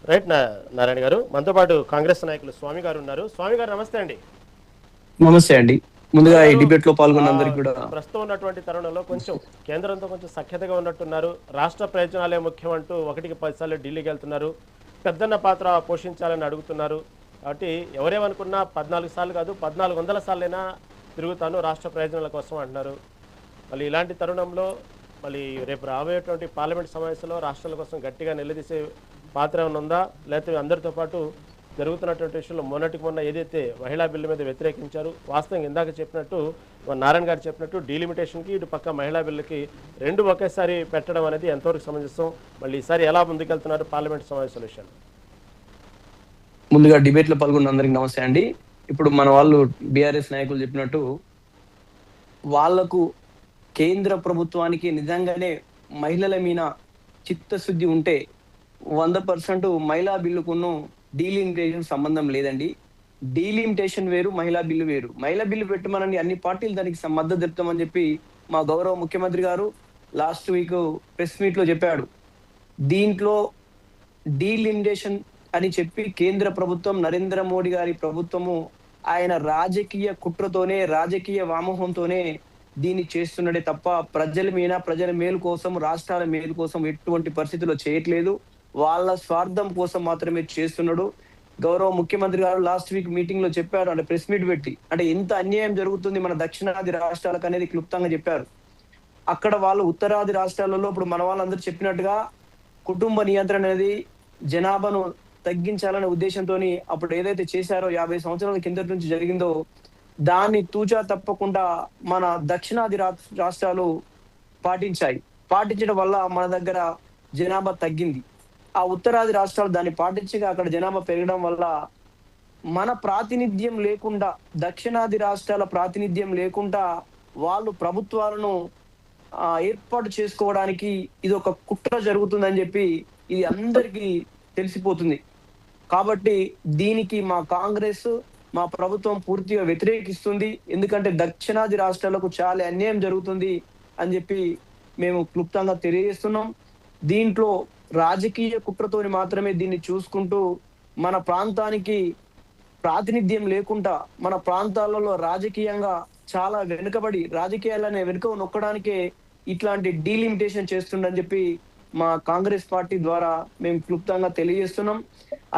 Right Narayana గారు, మనతో పాటు కాంగ్రెస్ నాయకులు స్వామి గారు ఉన్నారు. స్వామి గారు నమస్తే అండి. నమస్తే అండి. ముందుగా స్వామి ఈ గారు, డిబేట్ లో ఆ, పాల్గొన్న అందరికి కూడా ప్రస్తుతం ఉన్నటువంటి తరుణంలో కొంచెం కేంద్రంతో కొంచెం సఖ్యతగా ఉన్నట్టున్నారు. రాష్ట్ర ప్రయోజనాలే ముఖ్యం అంటూ 1కి 10 సార్లు ఢిల్లీకి వెళ్తున్నారు. పెద్దన్న పాత్ర పోషించాలని అడుగుతున్నారు. కాబట్టి ఎవరేమనుకున్నా 14 సార్లు కాదు, 1400 సార్లైనా తిరుగుతాను రాష్ట్ర ప్రయోజనాల కోసం అంటున్నారు. మళ్ళీ ఇలాంటి తరుణంలో మళ్ళీ రేపు రాబోయేటువంటి పార్లమెంట్ సమావేశంలో రాష్ట్రాల కోసం గట్టిగా నిలదీసే పాత్ర ఏమైనా ఉందా? లేకపోతే అందరితో పాటు జరుగుతున్నటువంటి విషయంలో మొన్నటికి మొన్న ఏదైతే మహిళా బిల్లు మీద వ్యతిరేకించారు, వాస్తవంగా ఇందాక చెప్పినట్టు మన నారాయణ గారు చెప్పినట్టు డీలిమిటేషన్కి ఇటు పక్క మహిళా బిల్లుకి రెండు ఒకేసారి పెట్టడం అనేది ఎంతవరకు సమంజసం? మళ్ళీ ఈసారి ఎలా ముందుకెళ్తున్నారు పార్లమెంట్ సమావేశాల విషయంలో? ముందుగా డిబేట్ లో పాల్గొన్న అందరికి నమస్తే అండి. ఇప్పుడు మన వాళ్ళు బీఆర్ఎస్ నాయకులు చెప్పినట్టు వాళ్లకు కేంద్ర ప్రభుత్వానికి నిజంగానే మహిళల మీద చిత్తశుద్ధి ఉంటే 100% మహిళా బిల్లుకును డీలిమిటేషన్ సంబంధం లేదండి. డీలిమిటేషన్ వేరు, మహిళా బిల్లు వేరు. మహిళా బిల్లు పెట్టమనని అన్ని పార్టీలు దానికి మద్దతు తెలుపుతామని చెప్పి మా గౌరవ ముఖ్యమంత్రి గారు లాస్ట్ వీక్ ప్రెస్ మీట్ లో చెప్పాడు. దీంట్లో డీలిమిటేషన్ అని చెప్పి కేంద్ర ప్రభుత్వం, నరేంద్ర మోడీ గారి ప్రభుత్వము ఆయన రాజకీయ కుట్రతోనే, రాజకీయ వ్యామోహంతోనే దీన్ని చేస్తున్నాడే తప్ప ప్రజల మేలు కోసం, రాష్ట్రాల మేలు కోసం ఎటువంటి పరిస్థితుల్లో చేయట్లేదు. వాళ్ళ స్వార్థం కోసం మాత్రమే చేస్తున్నాడు. గౌరవ ముఖ్యమంత్రి గారు లాస్ట్ వీక్ మీటింగ్ లో చెప్పారు, అంటే ప్రెస్ మీట్ పెట్టి, అంటే ఎంత అన్యాయం జరుగుతుంది మన దక్షిణాది రాష్ట్రాలకు అనేది క్లుప్తంగా చెప్పారు. అక్కడ వాళ్ళు ఉత్తరాది రాష్ట్రాలలో ఇప్పుడు మన వాళ్ళందరూ చెప్పినట్టుగా కుటుంబ నియంత్రణ అనేది జనాభాను తగ్గించాలనే ఉద్దేశంతో అప్పుడు ఏదైతే చేశారో 50 సంవత్సరాల కిందటి నుంచి జరిగిందో దాన్ని తూచా తప్పకుండా మన దక్షిణాది రాష్ట్రాలు పాటించాయి. పాటించడం వల్ల మన దగ్గర జనాభా తగ్గింది. ఆ ఉత్తరాది రాష్ట్రాలు దాన్ని పాటించగా అక్కడ జనాభా పెరగడం వల్ల మన ప్రాతినిధ్యం లేకుండా, దక్షిణాది రాష్ట్రాల ప్రాతినిధ్యం లేకుండా వాళ్ళు ప్రభుత్వాలను ఏర్పాటు చేసుకోవడానికి ఇది ఒక కుట్ర జరుగుతుందని చెప్పి ఇది అందరికీ తెలిసిపోతుంది. కాబట్టి దీనికి మా కాంగ్రెస్, మా ప్రభుత్వం పూర్తిగా వ్యతిరేకిస్తుంది. ఎందుకంటే దక్షిణాది రాష్ట్రాలకు చాలా అన్యాయం జరుగుతుంది అని చెప్పి మేము క్లుప్తంగా తెలియజేస్తున్నాం. దీంట్లో రాజకీయ కుట్రతోని మాత్రమే దీన్ని చూసుకుంటూ మన ప్రాంతానికి ప్రాతినిధ్యం లేకుండా, మన ప్రాంతాలలో రాజకీయంగా చాలా వెనుకబడి, రాజకీయాలనే వెనుక నొక్కడానికే ఇట్లాంటి డీలిమిటేషన్ చేస్తుండని చెప్పి మా కాంగ్రెస్ పార్టీ ద్వారా మేము క్లుప్తంగా తెలియజేస్తున్నాం.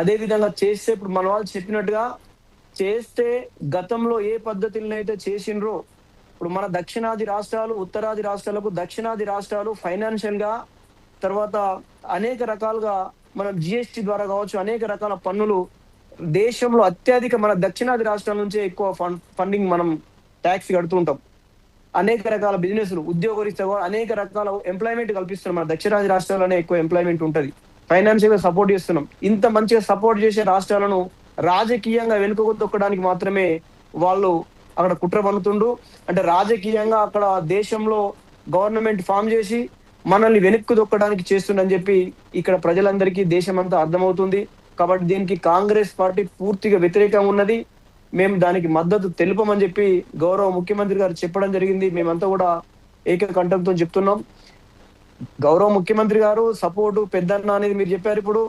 అదే విధంగా చేస్తే ఇప్పుడు మన వాళ్ళు చెప్పినట్టుగా చేస్తే గతంలో ఏ పద్ధతులను అయితే చేసిండ్రో, ఇప్పుడు మన దక్షిణాది రాష్ట్రాలు, ఉత్తరాది రాష్ట్రాలకు, దక్షిణాది రాష్ట్రాలు ఫైనాన్షియల్ గా, తర్వాత అనేక రకాలుగా మనం జిఎస్టి ద్వారా కావచ్చు, అనేక రకాల పన్నులు దేశంలో అత్యధిక మన దక్షిణాది రాష్ట్రాల నుంచే ఎక్కువ ఫండింగ్ మనం ట్యాక్స్ కడుతూ ఉంటాం. అనేక రకాల బిజినెస్లు, ఉద్యోగరీత్యా అనేక రకాల ఎంప్లాయ్మెంట్ కల్పిస్తున్నాం. మన దక్షిణాది రాష్ట్రాల్లోనే ఎక్కువ ఎంప్లాయ్మెంట్ ఉంటుంది. ఫైనాన్షియల్ గా సపోర్ట్ చేస్తున్నాం. ఇంత మంచిగా సపోర్ట్ చేసే రాష్ట్రాలను రాజకీయంగా వెనుకకు తొక్కడానికి మాత్రమే వాళ్ళు అక్కడ కుట్ర పన్నుతుండ్రు. అంటే రాజకీయంగా అక్కడ దేశంలో గవర్నమెంట్ ఫామ్ చేసి మనల్ని వెనక్కు దొక్కడానికి చేస్తుండని చెప్పి ఇక్కడ ప్రజలందరికీ దేశమంతా అర్థమవుతుంది. కాబట్టి దీనికి కాంగ్రెస్ పార్టీ పూర్తిగా వ్యతిరేకంగా ఉన్నది. మేము దానికి మద్దతు తెలుపమని చెప్పి గౌరవ ముఖ్యమంత్రి గారు చెప్పడం జరిగింది. మేమంతా కూడా ఏకకంఠంతో చెప్తున్నాం. గౌరవ ముఖ్యమంత్రి గారు సపోర్టు పెద్దన్న అనేది మీరు చెప్పారు. ఇప్పుడు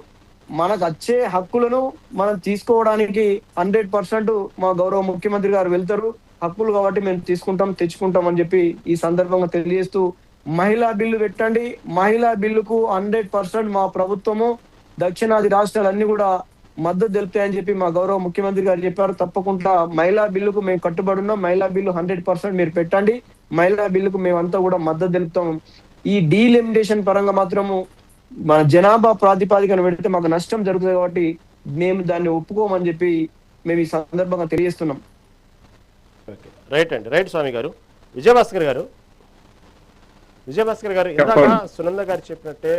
మనకు వచ్చే హక్కులను మనం తీసుకోవడానికి 100% మా గౌరవ ముఖ్యమంత్రి గారు వెళ్తారు. హక్కులు కాబట్టి మేము తీసుకుంటాం, తెచ్చుకుంటాం అని చెప్పి ఈ సందర్భంగా తెలియజేస్తూ, మహిళా బిల్లు పెట్టండి. మహిళా బిల్లుకు 100% మా ప్రభుత్వము, దక్షిణాది రాష్ట్రాలన్నీ కూడా మద్దతు తెలుపుతాయని చెప్పి మా గౌరవ ముఖ్యమంత్రి గారు చెప్పారు. తప్పకుండా మహిళా బిల్లుకు మేము కట్టుబడి ఉన్నాం. మహిళా బిల్లు 100% మీరు పెట్టండి. మహిళా బిల్లుకు మేమంతా కూడా మద్దతు తెలుపుతాం. ఈ డీలిమిటేషన్ పరంగా మాత్రము మన జనాభా ప్రాతిపాదికన పెడితే మాకు నష్టం జరుగుతుంది కాబట్టి మేము దాన్ని ఒప్పుకోమని చెప్పి మేము ఈ సందర్భంగా తెలియజేస్తున్నాం. రైట్ అండి, రైట్ స్వామి గారు. విజయభాస్కర్ గారు, ఇందాక సునంద గారు చెప్పినట్టే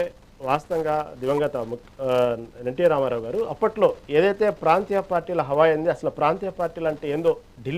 వాస్తవంగా దివంగత ఎన్టీ రామారావు గారు అప్పట్లో ఏదైతే ప్రాంతీయ పార్టీల హవా అయింది, అసలు ప్రాంతీయ పార్టీలు అంటే ఏందో ఢిల్లీ